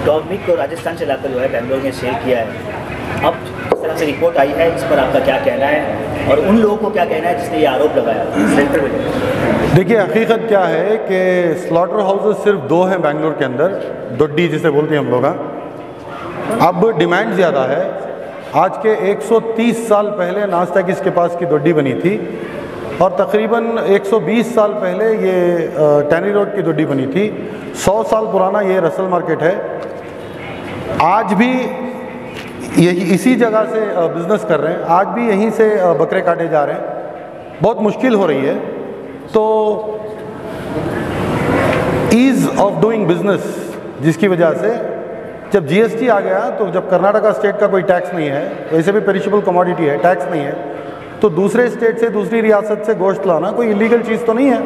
Dog meat को राजस्थान से लाकर जो है बेंगलोर में सेल किया है। अब इस तरह से रिपोर्ट आई है, इस पर आपका क्या कहना है और उन लोगों को क्या कहना है जिसने ये आरोप लगाया सेंटर में? देखिए, हकीकत क्या है कि स्लॉटर हाउसेस सिर्फ 2 हैं बेंगलोर के अंदर, दोड्डी जिसे बोलते हैं हम लोग। अब डिमांड ज़्यादा है। आज के 130 साल पहले नाजतक इसके पास की दोड्डी बनी थी और तकरीबन 120 साल पहले ये टैनी रोड की दोड्डी बनी थी। 100 साल पुराना ये रसल मार्केट है। आज भी यही इसी जगह से बिज़नेस कर रहे हैं, आज भी यहीं से बकरे काटे जा रहे हैं। बहुत मुश्किल हो रही है। तो ईज़ ऑफ डूइंग बिज़नेस जिसकी वजह से जब जीएसटी आ गया, तो जब कर्नाटका स्टेट का कोई टैक्स नहीं है, वैसे भी पेरिशेबल कमोडिटी है, टैक्स नहीं है, तो दूसरे स्टेट से, दूसरी रियासत से गोश्त लाना कोई इलीगल चीज़ तो नहीं है।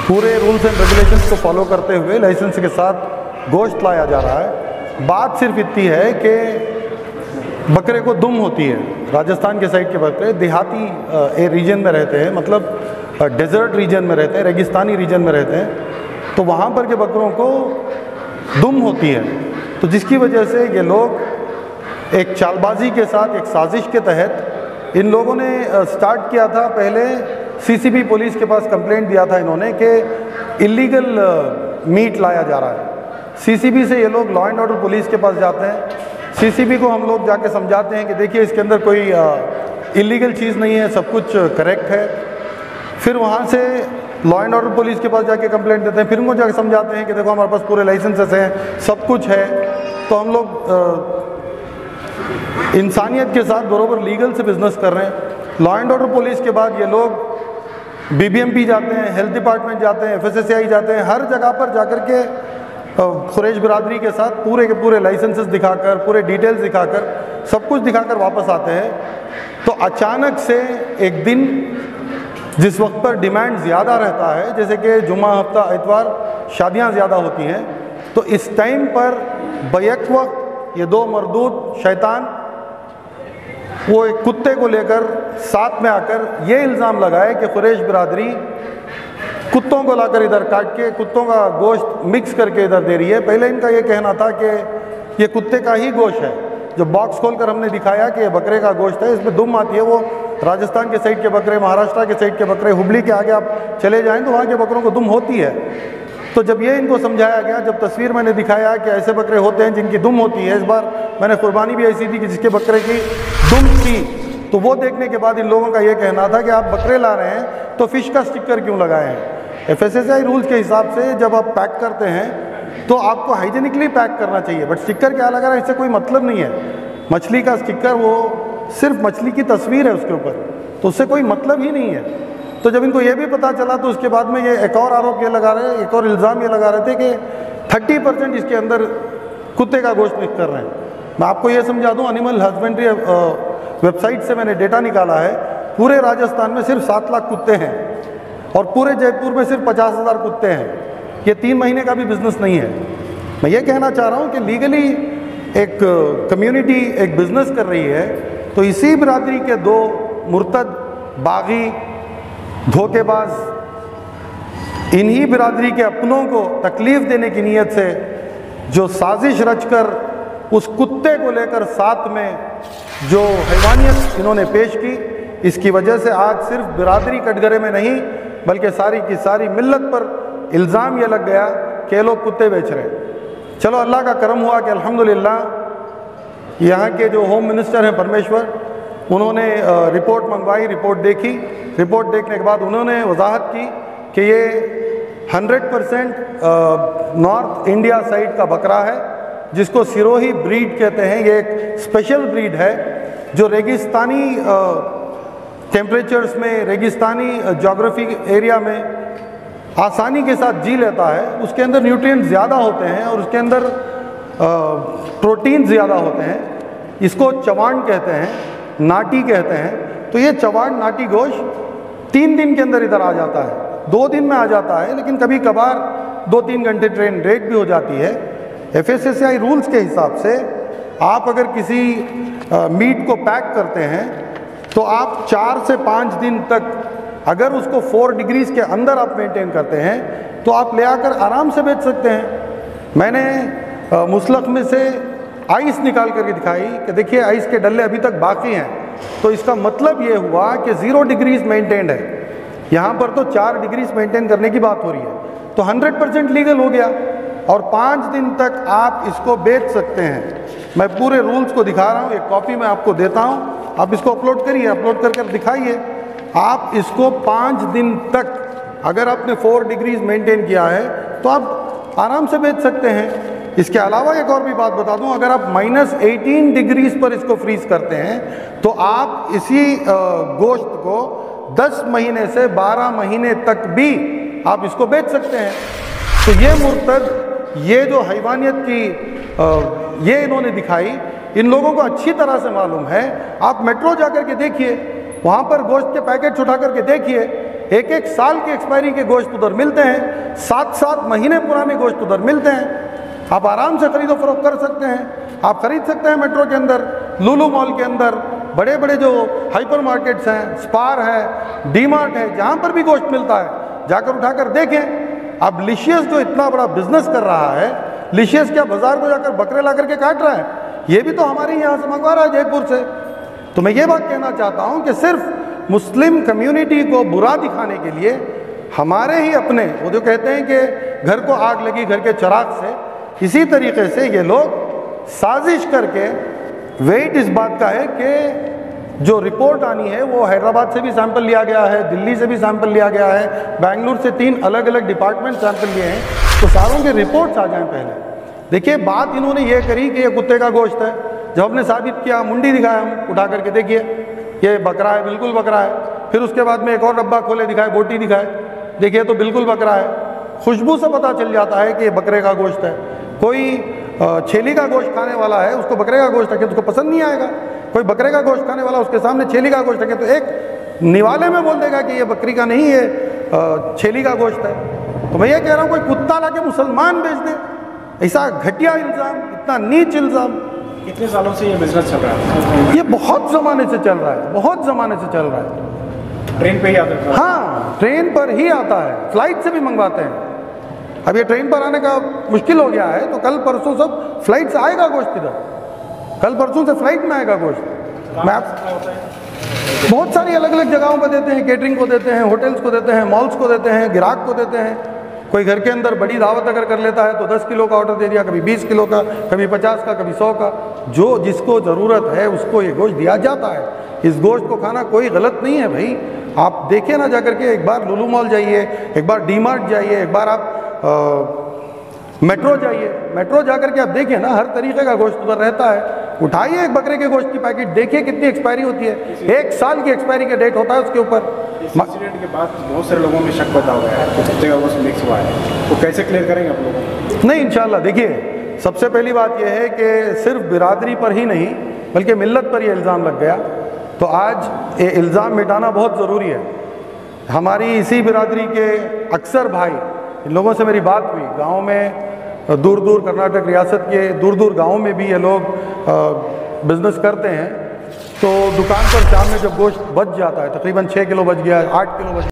पूरे रूल्स एंड रेगुलेशंस को फॉलो करते हुए लाइसेंस के साथ गोश्त लाया जा रहा है। बात सिर्फ इतनी है कि बकरे को दुम होती है। राजस्थान के साइड के बकरे देहाती रीजन में रहते हैं, मतलब डेजर्ट रीजन में रहते हैं, रेगिस्तानी रीजन में रहते हैं, तो वहाँ पर के बकरों को दुम होती है। तो जिसकी वजह से ये लोग एक चालबाजी के साथ, एक साजिश के तहत इन लोगों ने स्टार्ट किया था। पहले सीसीबी पुलिस के पास कंप्लेंट दिया था इन्होंने कि इलीगल मीट लाया जा रहा है। सीसीबी से ये लोग लॉ एंड ऑर्डर पुलिस के पास जाते हैं। सीसीबी को हम लोग जाके समझाते हैं कि देखिए इसके अंदर कोई इलीगल चीज़ नहीं है, सब कुछ करेक्ट है। फिर वहाँ से लॉ एंड ऑर्डर पुलिस के पास जाके कंप्लेंट देते हैं, फिर उनको जाके समझाते हैं कि देखो हमारे पास पूरे लाइसेंसेस हैं, सब कुछ है। तो हम लोग इंसानियत के साथ बरोबर लीगल से बिज़नेस कर रहे हैं। लॉ एंड ऑर्डर पुलिस के बाद ये लोग बीबीएमपी जाते हैं, हेल्थ डिपार्टमेंट जाते हैं, एफएसएसआई जाते हैं, हर जगह पर जाकर के कुरैश बिरादरी के साथ पूरे के पूरे लाइसेंसेस दिखाकर, पूरे डिटेल्स दिखाकर, सब कुछ दिखाकर वापस आते हैं। तो अचानक से एक दिन जिस वक्त पर डिमांड ज़्यादा रहता है, जैसे कि जुम्मा, हफ्ता, इतवार, शादियां ज़्यादा होती हैं, तो इस टाइम पर बैक वक्त ये 2 मरदूद शैतान वो एक कुत्ते को लेकर साथ में आकर ये इल्ज़ाम लगाए कि कुरैश बिरादरी कुत्तों को लाकर इधर काट के कुत्तों का गोश्त मिक्स करके इधर दे रही है। पहले इनका ये कहना था कि ये कुत्ते का ही गोश्त है। जो बॉक्स खोलकर हमने दिखाया कि ये बकरे का गोश्त है, इसमें दुम आती है, वो राजस्थान के साइड के बकरे, महाराष्ट्र के साइड के बकरे, हुबली के आगे आप चले जाएं तो वहाँ के बकरों को दुम होती है। तो जब ये इनको समझाया गया, जब तस्वीर मैंने दिखाया कि ऐसे बकरे होते हैं जिनकी दुम होती है, इस बार मैंने कुर्बानी भी ऐसी दी कि जिसके बकरे की दुम थी, तो वो देखने के बाद इन लोगों का ये कहना था कि आप बकरे ला रहे हैं तो फ़िश का स्टिकर क्यों लगाए हैं। एफएसएसआई रूल्स के हिसाब से जब आप पैक करते हैं तो आपको हाइजीनिकली पैक करना चाहिए, बट स्टिकर क्या लगा रहा है इससे कोई मतलब नहीं है। मछली का स्टिकर वो सिर्फ मछली की तस्वीर है उसके ऊपर, तो उससे कोई मतलब ही नहीं है। तो जब इनको ये भी पता चला तो उसके बाद में ये एक और आरोप ये लगा रहे, एक और इल्ज़ाम ये लगा रहे थे कि 30% इसके अंदर कुत्ते का गोश्त मिक्स कर रहे हैं। मैं आपको ये समझा दूँ, एनिमल हस्बेंड्री वेबसाइट से मैंने डेटा निकाला है, पूरे राजस्थान में सिर्फ 7 लाख कुत्ते हैं और पूरे जयपुर में सिर्फ 50,000 कुत्ते हैं। ये 3 महीने का भी बिज़नेस नहीं है। मैं ये कहना चाह रहा हूँ कि लीगली एक कम्युनिटी एक बिज़नेस कर रही है, तो इसी बिरादरी के 2 मुर्तद, बागी, धोखेबाज, इन्हीं बिरादरी के अपनों को तकलीफ़ देने की नीयत से जो साजिश रचकर उस कुत्ते को लेकर साथ में जो हैवानियत इन्होंने पेश की, इसकी वजह से आज सिर्फ बिरादरी कटघरे में नहीं बल्कि सारी की सारी मिल्लत पर इल्ज़ाम ये लग गया कि ये लोग कुत्ते बेच रहे हैं। चलो अल्लाह का करम हुआ कि अल्हम्दुलिल्लाह यहाँ के जो होम मिनिस्टर हैं परमेश्वर, उन्होंने रिपोर्ट मंगवाई, रिपोर्ट देखी। रिपोर्ट देखने के बाद उन्होंने वजाहत की कि ये 100% नॉर्थ इंडिया साइड का बकरा है, जिसको सिरोही ब्रीड कहते हैं। ये एक स्पेशल ब्रीड है जो रेगिस्तानी टेम्परेचर्स में, रेगिस्तानी जोग्राफी एरिया में आसानी के साथ जी लेता है। उसके अंदर न्यूट्रिएंट्स ज़्यादा होते हैं और उसके अंदर प्रोटीन ज़्यादा होते हैं। इसको चवाण कहते हैं, नाटी कहते हैं। तो ये चवाण नाटी गोश्त 3 दिन के अंदर इधर आ जाता है, 2 दिन में आ जाता है, लेकिन कभी कभार 2-3 घंटे ट्रेन लेट भी हो जाती है। एफएसएसआई रूल्स के हिसाब से आप अगर किसी मीट को पैक करते हैं तो आप 4 से 5 दिन तक अगर उसको 4 डिग्रीज़ के अंदर आप मेंटेन करते हैं तो आप ले आकर आराम से बेच सकते हैं। मैंने मुसलख में से आइस निकाल करके दिखाई कि देखिए आइस के डल्ले अभी तक बाकी हैं, तो इसका मतलब ये हुआ कि 0 डिग्रीज मेंटेन्ड है। यहाँ पर तो 4 डिग्रीज मेंटेन करने की बात हो रही है, तो 100% लीगल हो गया और 5 दिन तक आप इसको बेच सकते हैं। मैं पूरे रूल्स को दिखा रहा हूँ, एक कॉपी मैं आपको देता हूँ, आप इसको अपलोड करिए, अपलोड कर दिखाइए। आप इसको 5 दिन तक अगर आपने 4 डिग्रीज मेंटेन किया है तो आप आराम से बेच सकते हैं। इसके अलावा एक और भी बात बता दूं, अगर आप -18 डिग्रीज पर इसको फ्रीज करते हैं तो आप इसी गोश्त को 10 महीने से 12 महीने तक भी आप इसको बेच सकते हैं। तो ये मुर्तद, ये जो हैवानियत की ये इन्होंने दिखाई, इन लोगों को अच्छी तरह से मालूम है। आप मेट्रो जाकर के देखिए, वहाँ पर गोश्त के पैकेट उठा करके देखिए, 1-1 साल की एक्सपायरी के गोश्त उधर मिलते हैं, 7-7 महीने पुराने गोश्त उधर मिलते हैं। आप आराम से खरीदो फरोख्त कर सकते हैं। आप खरीद सकते हैं मेट्रो के अंदर, लुलु मॉल के अंदर, बड़े बड़े जो हाइपर मार्केट्स हैं, स्पार है, डी मार्ट है, जहाँ पर भी गोश्त मिलता है जाकर उठाकर देखें। अब लिशियस जो इतना बड़ा बिजनेस कर रहा है, लिशियस क्या बाजार को जाकर बकरे ला करके काट रहा है? ये भी तो हमारे यहाँ से मंगवा रहा है, जयपुर से। तो मैं ये बात कहना चाहता हूँ कि सिर्फ मुस्लिम कम्युनिटी को बुरा दिखाने के लिए हमारे ही अपने, वो जो कहते हैं कि घर को आग लगी घर के चिराग से, इसी तरीके से ये लोग साजिश करके, वेट इस बात का है कि जो रिपोर्ट आनी है वो हैदराबाद से भी सैंपल लिया गया है, दिल्ली से भी सैंपल लिया गया है, बेंगलुरु से 3 अलग अलग डिपार्टमेंट सैंपल लिए हैं, तो सारों के रिपोर्ट्स आ जाएं पहले। देखिए बात इन्होंने ये करी कि ये कुत्ते का गोश्त है, जब हमने साबित किया, मुंडी दिखाया हम उठा करके, देखिए ये बकरा है, बिल्कुल बकरा है। फिर उसके बाद में एक और डब्बा खोले, दिखाए बोटी दिखाए, देखिए तो बिल्कुल बकरा है। खुशबू से पता चल जाता है कि ये बकरे का गोश्त है। कोई छेली का गोश्त खाने वाला है, उसको बकरे का गोश्त रखे तो उसको पसंद नहीं आएगा। कोई बकरे का गोश्त खाने वाला उसके सामने छेली का गोश्त रखे तो एक निवाले में बोल देगा कि ये बकरी का नहीं, ये छेली का गोश्त है। तो मैं ये कह रहा हूँ, कोई कुत्ता ला के मुसलमान बेच दे, ऐसा घटिया इल्ज़ाम, इतना नीच इल्ज़ाम। कितने सालों से ये बिजनेस चल रहा है? ये बहुत ज़माने से चल रहा है, बहुत ज़माने से चल रहा है। ट्रेन पे ही आता है? हाँ, ट्रेन पर ही आता है, फ्लाइट से भी मंगवाते हैं। अब ये ट्रेन पर आने का मुश्किल हो गया है, तो कल परसों सब फ्लाइट से आएगा गोश्त इधर, कल परसों से फ्लाइट में आएगा गोश्त। मैं बहुत सारी अलग अलग जगहों पर देते हैं, केटरिंग को देते हैं, होटल्स को देते हैं, मॉल्स को देते हैं, ग्राहक को देते हैं। कोई घर के अंदर बड़ी दावत अगर कर लेता है तो 10 किलो का ऑर्डर दे दिया, कभी 20 किलो का, कभी 50 का, कभी 100 का। जो जिसको ज़रूरत है उसको ये गोश्त दिया जाता है। इस गोश्त को खाना कोई गलत नहीं है भाई। आप देखें ना जाकर के, एक बार लुलु मॉल जाइए, एक बार डी मार्ट जाइए, एक बार आप मेट्रो जाइए, मेट्रो जाकर के आप देखिए ना, हर तरीके का गोश्त उधर रहता है। उठाइए एक बकरे के गोश्त की पैकेट, देखिए कितनी एक्सपायरी होती है, 1 साल की एक्सपायरी का डेट होता है उसके ऊपर। इस इंसिडेंट के बाद बहुत सारे लोगों में शक पैदा हो गया है कि कुत्ते का गोश्त मिक्स हुआ है, तो कैसे क्लियर करेंगे आप लोग? नहीं, इंशाल्लाह। देखिए सबसे पहली बात यह है कि सिर्फ बिरादरी पर ही नहीं बल्कि मिल्लत पर यह इल्ज़ाम लग गया, तो आज ये इल्ज़ाम मिटाना बहुत ज़रूरी है। हमारी इसी बिरादरी के अक्सर भाई, इन लोगों से मेरी बात हुई, गाँव में दूर दूर कर्नाटक रियासत के दूर दूर गाँव में भी ये लोग बिज़नेस करते हैं। तो दुकान पर शाम में जब गोश्त बच जाता है, तकरीबन 6 किलो बच गया, 8 किलो बच